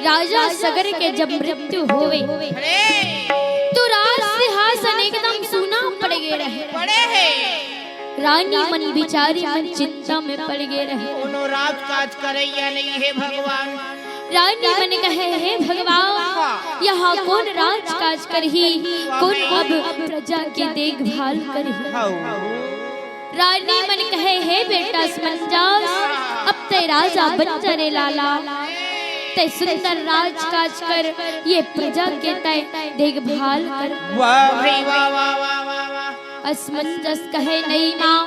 राजा सगर के जब मृत्यु होवे तो राज सिंहासन एकदम सूना पड़ गए रहे। रानी मन बिचारी मन चिंता में पड़ गए रहे। उन्हों राज काज करैया नहीं है भगवान। रानी मन कहे हे भगवान यहाँ कौन राज काज करही, कौन अब प्रजा की देखभाल करही। रानी मन कहे हे बेटा समंजास अब ते राजा बन जा रे लाला, ते सुंदर राज काज कर ये प्रजा के तय देखभाल कर। वाह भाई वाह वाह वाह वाह वाह। असमंजस कहे नहीं माँ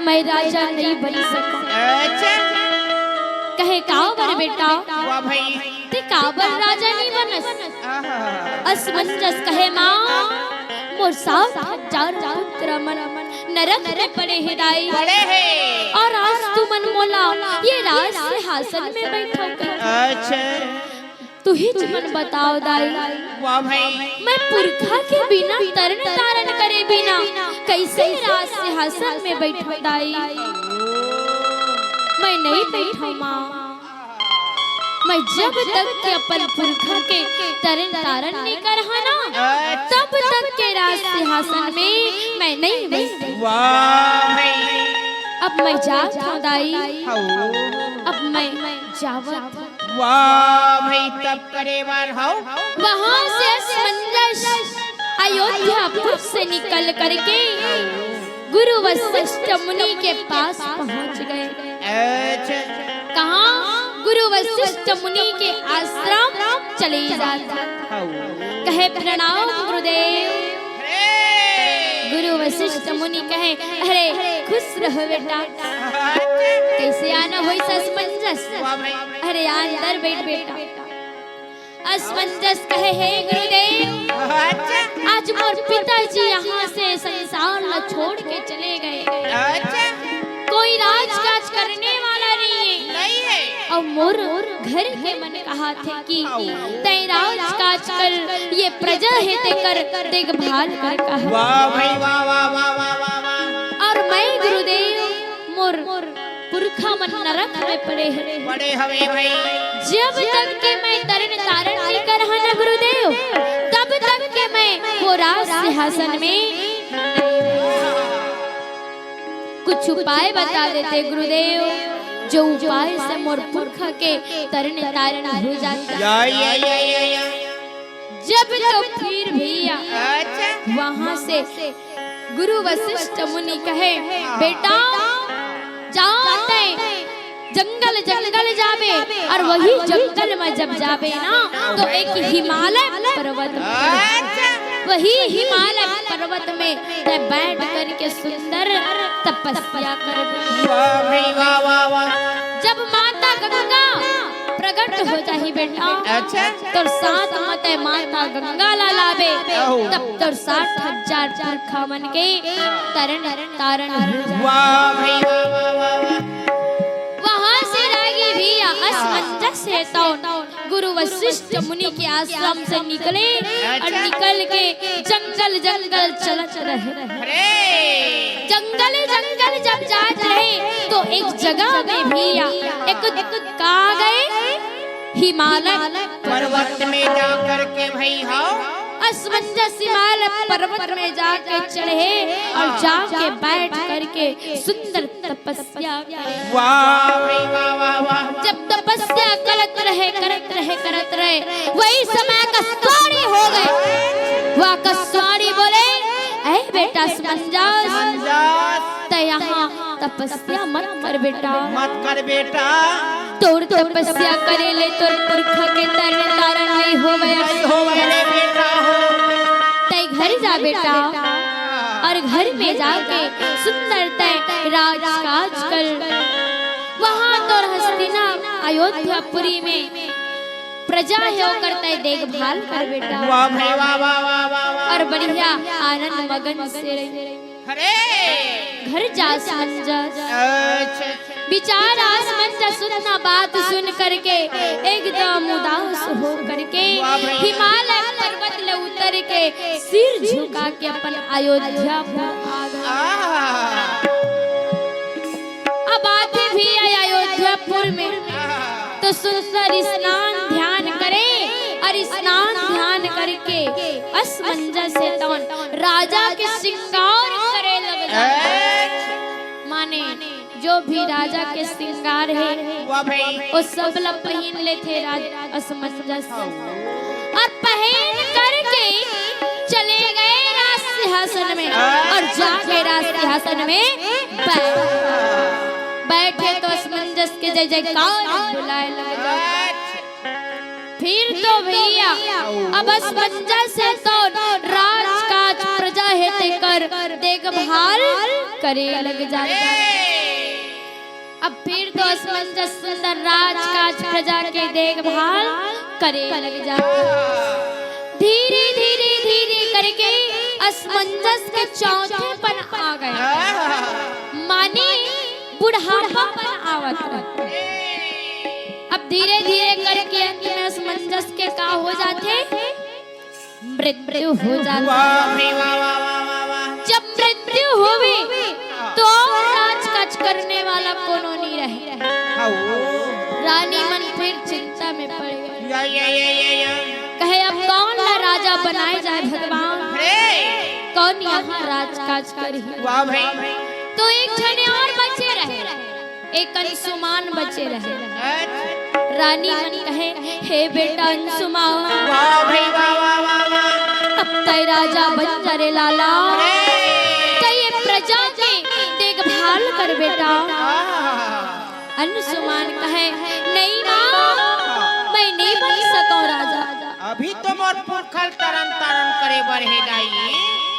मैं राजा नहीं बन सकता। अच्छा कहे काबर बेटा वाह भाई ते काबर राजा नहीं बनस। असमंजस कहे माँ मोर 7,000 पुत्र मन नरक में पड़े हैं दाई, और आज तू मन मोला ये राज सिंहासन में बैठो कर। अच्छा तू ही मन बताओ दाई वाह भाई मैं पुरखा के बिना तरण तारण करे बिना कैसे राज सिंहासन में बैठो दाई। मैं नहीं बैठो माँ, मैं जब तक के अपन पुरखा के तरण तारण नहीं करहा ना तब तक के राज सिंहासन में मैं नहीं बैठती। वाह भाई अब मैं जात हूँ दाई, अब मैं जावत। वाह भाई तब करे बार हो। वहाँ से असमंजस अयोध्यापुर से निकल करके गुरु वशिष्ठ मुनि के पास पहुँच गए। अच्छा कहाँ गुरु वशिष्ठ मुनि के आश्रम चले जाते। कहे प्रणाम गुरुदेव। गुरु वशिष्ठ मुनि कहे अरे खुश रहो बेटा, कैसे आना हुई असमंजस। अरे अंदर बैठ बेटा। असमंजस कहे हे गुरुदेव आज मोर पिताजी यहाँ से संसार न छोड़ के चले गए, कोई राजकाज करने वाला नहीं है। और मोर घर के मन कहा थे कि तय राजकाज कर ये प्रजा है ते कर देखभाल कर कहा। वाह भाई वाह वाह वाह वाह वाह। और मैं गुरुदेव मोर पुरखा मन नरक में पड़े हवे भाई। जब तक के मैं तरण तारण नहीं करहा ना गुरुदेव तब तक के मैं वो राज सिंहासन में कुछ उपाय बता देते गुरुदेव, जो उपाय से मोर पुरखा के तरण तारण हो जाता। जब तो फिर भैया वहाँ से गुरु वशिष्ठ मुनि कहे बेटा जाते जंगल जंगल जावे, और वही जंगल में जब जावे ना तो एक हिमालय पर्वत, वही हिमालय पर्वत में बैठ करके सुंदर तपस्या कर। जब माता गंगा प्रकट हो जाही बेटा तो साथ मत माता गंगा लावे तब तो 60,000 पुरखा मन के तरण तारण हो जाए। वहाँ से रागी भी असमंजस है तो गुरु वशिष्ठ मुनि के आश्रम से निकले और निकल के जंगल जंगल चलत रहे। जंगल जंगल जब जाते रहे तो एक जगह में भी एक कहाँ गए हिमालय पर्वत में जाकर के भाई हो। असमंजस हिमालय पर्वत में जाके चढ़े और जाके बैठ करके सुंदर तपस्या करे। जब तपस्या करत रहे वही समय कस्वाड़ी हो गए। वह कस्वाड़ी बोले ऐ बेटा समंजस तो यहाँ तपस्या मत कर बेटा, तोर तपस्या करे ले तोर पुरखा के तरण तारण नहीं हो तय घर जा बेटा, और घर में जाके सुंदर तय राजकाज कर। वहाँ तो हस्तिना अयोध्यापुरी में प्रजा है करता देखभाल कर बेटा। और बढ़िया आनंद मगन से घर जा समंजस। विचार आसमंजस सुनना बात सुन करके एकदम उदास हो करके हिमालय पर्वत ले उतर के सिर झुका के अपन अयोध्या आ गए। अब आते भी अयोध्यापुर में तो सुंदर स्नान ध्यान भी राजा के श्रृंगार है वाह भाई वो सब ला पहन ले थे राजा असमंजस और पहन करके चले गए राज सिंहासन में और जाके राज सिंहासन में बैठे तो असमंजस के जय जयकार बुलाए लगे। फिर तो भैया अब असमंजस है तो राजकाज प्रजा हेते कर देखभाल करे लग जाता। अब फिर तो असमंजस सुंदर राजकाज प्रजा के देखभाल करे लग जाता। धीरे धीरे धीरे करके असमंजस के चौथेपन आ गए माने बुढ़ापापन आवत। अब धीरे धीरे करके अंत में असमंजस के का हो जाते मृत्यु हो जाता। जब मृत्यु होवे तो राजकाज करने वाला कोनो नहीं रहे। रानी मन फिर चिंता में पड़ गई कहे अब कौन ला राजा बनाए जाए भगवान कौन यहाँ राजकाज करे। तो एक जने और बचे रहे एक अंशुमान बचे रहे। रानी मन कहे हे बेटा अंशुमान अब तय राजा बन जा रे लाला तय प्रजा के देखभाल कर बेटा। अंशुमान कहे नहीं माँ मैं नहीं बन सकूं राजा। अभी तो मोर पुरखल तरन तरन करे बर है दाई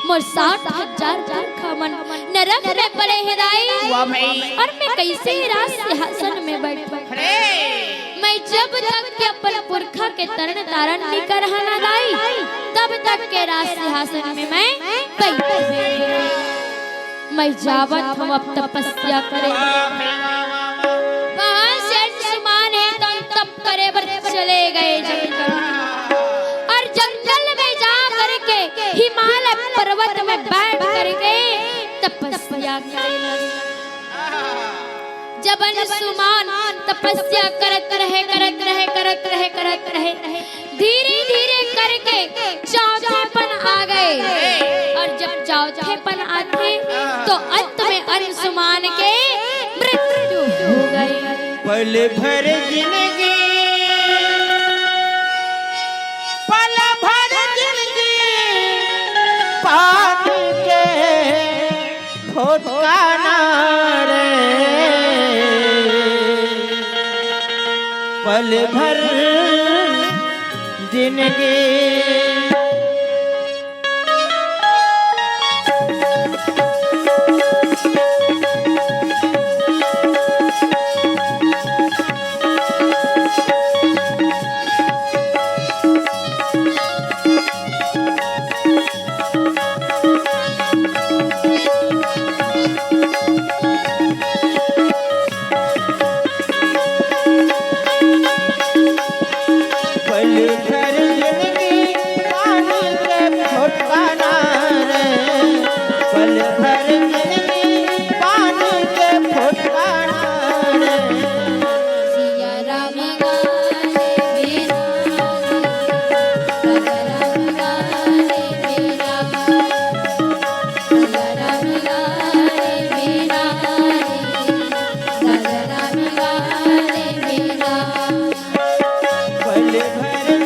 मोर 60,000 पुरखा मन नरक में पड़े है दाई और मैं कैसे राज सिंहासन में बैठूं। मैं जब तक के अपन पुरखा के तरण तारण नहीं कर ना दाई तब तक के राज सिंहासन में मैं बैठी मैं जावत हम अब तपस्या करे। वहां से अंशुमान है तो तप करे बर चले गए जंगल और जंगल में जा करके हिमालय पर्वत में बैठ करके तपस्या करे लगे। जब अंशुमान तपस्या करत रहे धीरे धीरे करके चौथेपन आ गए और जब चौथेपन आते तो अंत में अंशुमान के मृत्यु हो गई। पल भर जिंदगी पल भर जिंदगी पान के फुटकाना रे पल भर जिंदगी पल भर